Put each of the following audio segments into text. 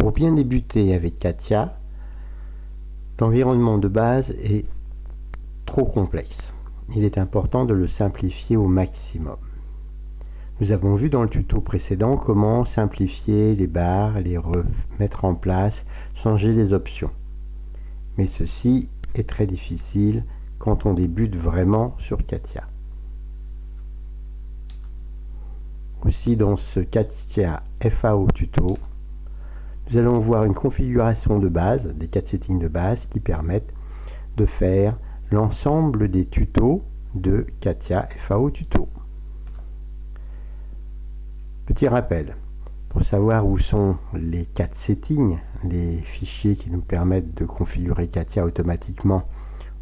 Pour bien débuter avec Katia, l'environnement de base est trop complexe. Il est important de le simplifier au maximum. Nous avons vu dans le tuto précédent comment simplifier les barres, les remettre en place, changer les options. Mais ceci est très difficile quand on débute vraiment sur Katia. Aussi dans ce Katia FAO tuto, nous allons voir une configuration de base, des 4 settings de base qui permettent de faire l'ensemble des tutos de Katia FAO tuto. Petit rappel, pour savoir où sont les 4 settings, les fichiers qui nous permettent de configurer Katia automatiquement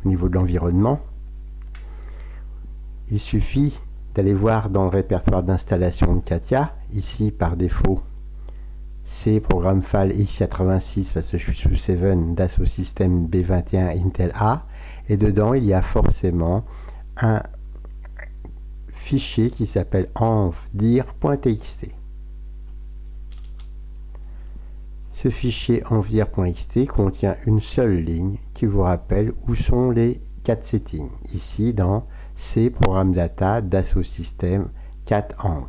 au niveau de l'environnement, il suffit d'aller voir dans le répertoire d'installation de Katia. Ici, par défaut, c'est programme file x86 parce que je suis sous 7 Dassault Systèmes B21 Intel A. Et dedans, il y a forcément un fichier qui s'appelle envdir.txt. Ce fichier envdir.txt contient une seule ligne qui vous rappelle où sont les 4 settings. Ici, dans C, programme data, Dassault Systèmes 4 env.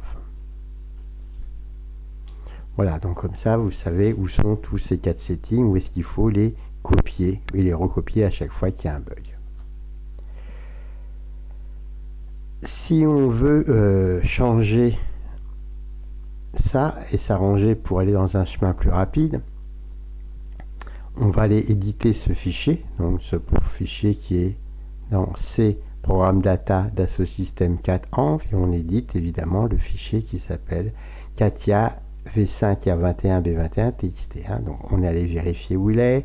Voilà, donc comme ça, vous savez où sont tous ces 4 settings, où est-ce qu'il faut les copier et les recopier à chaque fois qu'il y a un bug. Si on veut changer ça et s'arranger pour aller dans un chemin plus rapide, on va aller éditer ce fichier, donc ce fichier qui est dans C, programme data, Dassault Systèmes 4 env, et on édite évidemment le fichier qui s'appelle Katia V5R21B21 TXT. Donc on est allé vérifier où il est.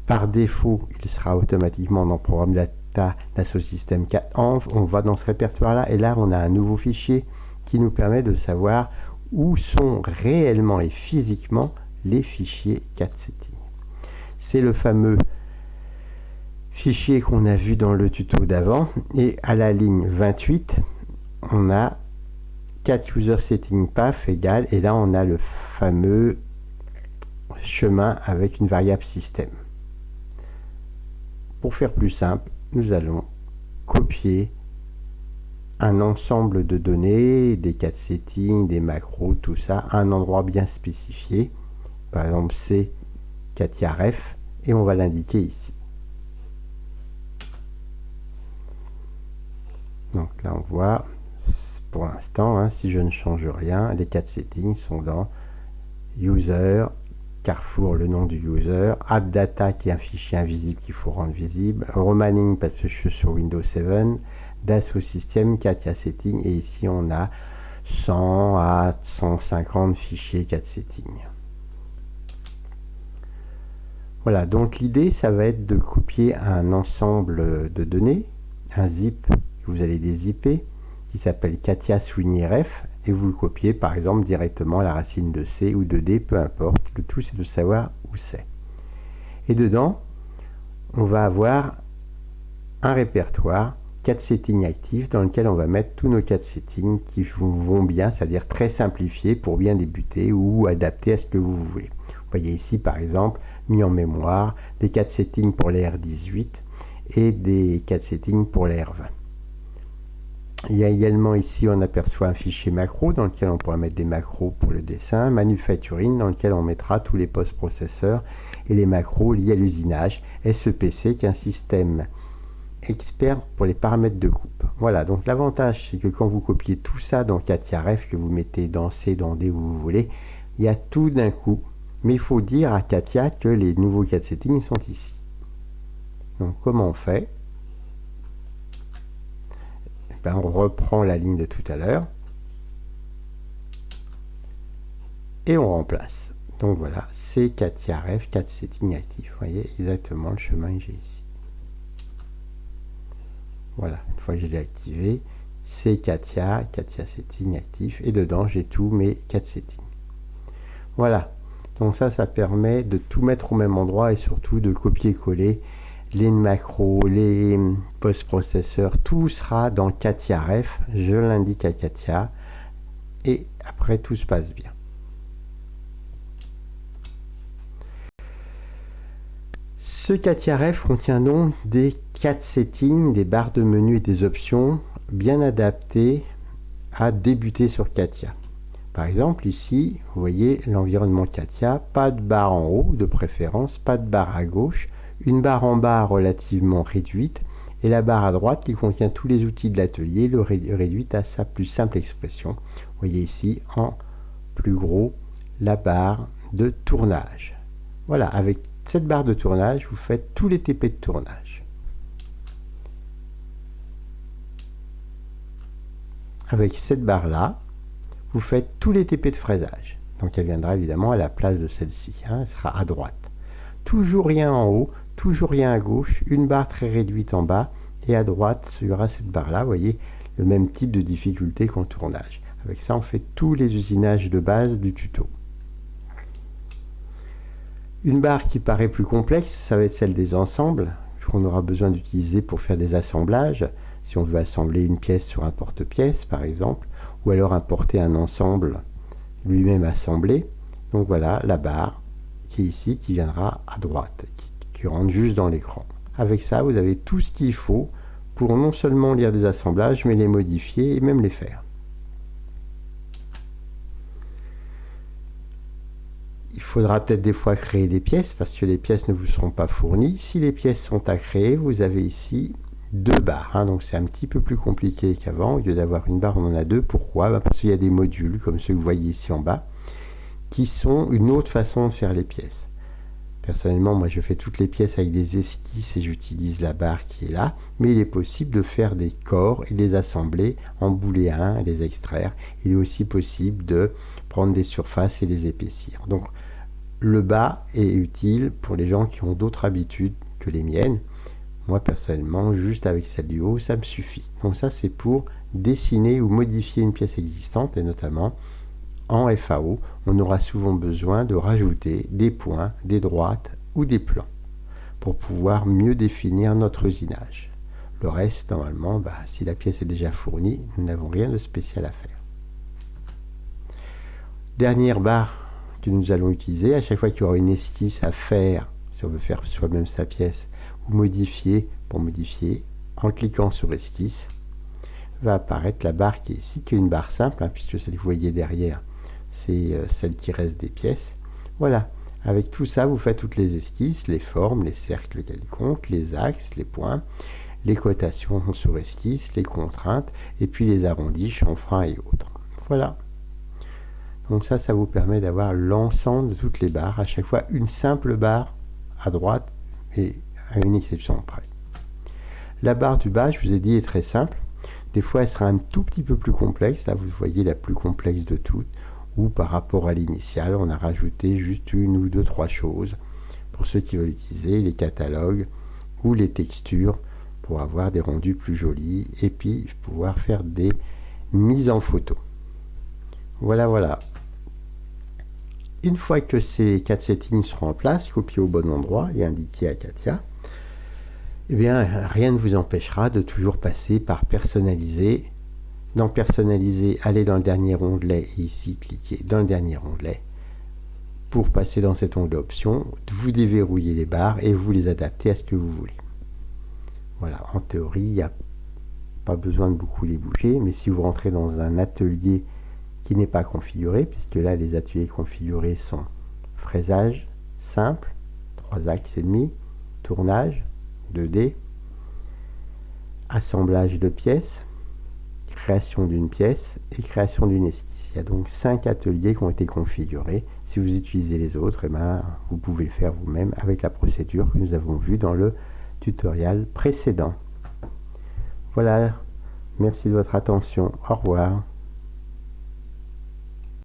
Par défaut, il sera automatiquement dans programme data Dassault Systèmes 4 env. On va dans ce répertoire-là et là on a un nouveau fichier qui nous permet de savoir où sont réellement et physiquement les fichiers 4 settings. C'est le fameux fichier qu'on a vu dans le tuto d'avant, et à la ligne 28, on a 4 user setting path égale, et là on a le fameux chemin avec une variable système. Pour faire plus simple, nous allons copier un ensemble de données, des 4 settings, des macros, tout ça, à un endroit bien spécifié. Par exemple, c'est Katia ref, et on va l'indiquer ici. Donc là, on voit, pour l'instant, si je ne change rien, les 4 settings sont dans user, Carrefour, le nom du user, AppData, qui est un fichier invisible qu'il faut rendre visible, Romaning, parce que je suis sur Windows 7, Dassault Systèmes, Katia Settings, et ici on a 100 à 150 fichiers 4 settings. Voilà, donc l'idée, ça va être de copier un ensemble de données, un zip que vous allez dézipper, qui s'appelle Katia Sweeney ref, et vous le copiez par exemple directement à la racine de C ou de D, peu importe. Le tout, c'est de savoir où c'est. Et dedans, on va avoir un répertoire 4 settings actifs dans lequel on va mettre tous nos 4 settings qui vont bien, c'est-à-dire très simplifiés pour bien débuter ou adapter à ce que vous voulez. Vous voyez ici par exemple mis en mémoire des 4 settings pour les R18 et des 4 settings pour les R20. Il y a également ici, on aperçoit un fichier macro dans lequel on pourra mettre des macros pour le dessin, manufacturing dans lequel on mettra tous les post-processeurs et les macros liés à l'usinage, SEPC qui est un système expert pour les paramètres de coupe. Voilà, donc l'avantage c'est que quand vous copiez tout ça dans Katia ref, que vous mettez dans C, dans D où vous voulez, il y a tout d'un coup. Mais il faut dire à Katia que les nouveaux 4 settings sont ici. Donc comment on fait? On reprend la ligne de tout à l'heure et on remplace. Donc voilà, c'est Katia ref 4 settings actifs. Vous voyez exactement le chemin que j'ai ici. Voilà, une fois que je l'ai activé, c'est Katia setting actif, et dedans j'ai tous mes 4 settings. Voilà, donc ça permet de tout mettre au même endroit et surtout de copier-coller les macros, les post-processeurs, tout sera dans Katia ref, je l'indique à Katia, et après tout se passe bien. Ce CATIA Ref contient donc des 4 settings, des barres de menu et des options bien adaptées à débuter sur CATIA. Par exemple, ici, vous voyez l'environnement CATIA, pas de barre en haut de préférence, pas de barre à gauche, une barre en bas relativement réduite, et la barre à droite qui contient tous les outils de l'atelier, le réduite à sa plus simple expression. Vous voyez ici, en plus gros, la barre de tournage. Voilà, avec cette barre de tournage, vous faites tous les TP de tournage. Avec cette barre-là, vous faites tous les TP de fraisage. Donc elle viendra évidemment à la place de celle-ci, hein, elle sera à droite. Toujours rien en haut, toujours rien à gauche, une barre très réduite en bas, et à droite, il y aura cette barre-là, vous voyez, le même type de difficulté qu'en tournage. Avec ça, on fait tous les usinages de base du tuto. Une barre qui paraît plus complexe, ça va être celle des ensembles, qu'on aura besoin d'utiliser pour faire des assemblages, si on veut assembler une pièce sur un porte-pièce, par exemple, ou alors importer un ensemble lui-même assemblé. Donc voilà la barre qui est ici, qui viendra à droite, qui rentre juste dans l'écran. Avec ça, vous avez tout ce qu'il faut pour non seulement lire des assemblages, mais les modifier et même les faire. Il faudra peut-être des fois créer des pièces, parce que les pièces ne vous seront pas fournies. Si les pièces sont à créer, vous avez ici 2 barres, hein, donc c'est un petit peu plus compliqué qu'avant. Au lieu d'avoir une barre, on en a 2. Pourquoi? Parce qu'il y a des modules, comme ceux que vous voyez ici en bas, qui sont une autre façon de faire les pièces. Personnellement, moi je fais toutes les pièces avec des esquisses et j'utilise la barre qui est là, mais il est possible de faire des corps et les assembler en booléen et les extraire. Il est aussi possible de prendre des surfaces et les épaissir. Donc le bas est utile pour les gens qui ont d'autres habitudes que les miennes. Moi personnellement, juste avec celle du haut, ça me suffit. Donc ça c'est pour dessiner ou modifier une pièce existante, et notamment en FAO, on aura souvent besoin de rajouter des points, des droites ou des plans pour pouvoir mieux définir notre usinage. Le reste, normalement, si la pièce est déjà fournie, nous n'avons rien de spécial à faire. Dernière barre que nous allons utiliser, à chaque fois qu'il y aura une esquisse à faire, si on veut faire soi-même sa pièce, ou modifier, pour modifier, en cliquant sur esquisse, va apparaître la barre qui est ici, qui est une barre simple, hein, puisque celle que vous voyez derrière, c'est celle qui reste des pièces. Voilà, avec tout ça, vous faites toutes les esquisses, les formes, les cercles quelconques, les axes, les points, les cotations sur esquisse, les contraintes, et puis les arrondis, chanfreins et autres. Voilà. Donc ça vous permet d'avoir l'ensemble de toutes les barres, à chaque fois une simple barre à droite, et à une exception près. La barre du bas, je vous ai dit, est très simple. Des fois, elle sera un tout petit peu plus complexe. Là, vous voyez la plus complexe de toutes, où par rapport à l'initiale, on a rajouté juste une ou deux, 3 choses pour ceux qui veulent utiliser les catalogues ou les textures pour avoir des rendus plus jolis et puis pouvoir faire des mises en photo. Voilà. Une fois que ces 4 settings seront en place, copiés au bon endroit et indiqués à CATIA, eh bien, rien ne vous empêchera de toujours passer par personnaliser. Dans personnaliser, allez dans le dernier onglet et ici, cliquez dans le dernier onglet. Pour passer dans cet onglet options, vous déverrouillez les barres et vous les adaptez à ce que vous voulez. Voilà, en théorie, il n'y a pas besoin de beaucoup les bouger, mais si vous rentrez dans un atelier qui n'est pas configuré, puisque là, les ateliers configurés sont fraisage simple, 3 axes et demi, tournage, 2D, assemblage de pièces, création d'une pièce et création d'une esquisse. Il y a donc 5 ateliers qui ont été configurés. Si vous utilisez les autres, vous pouvez le faire vous-même avec la procédure que nous avons vue dans le tutoriel précédent. Voilà, merci de votre attention. Au revoir.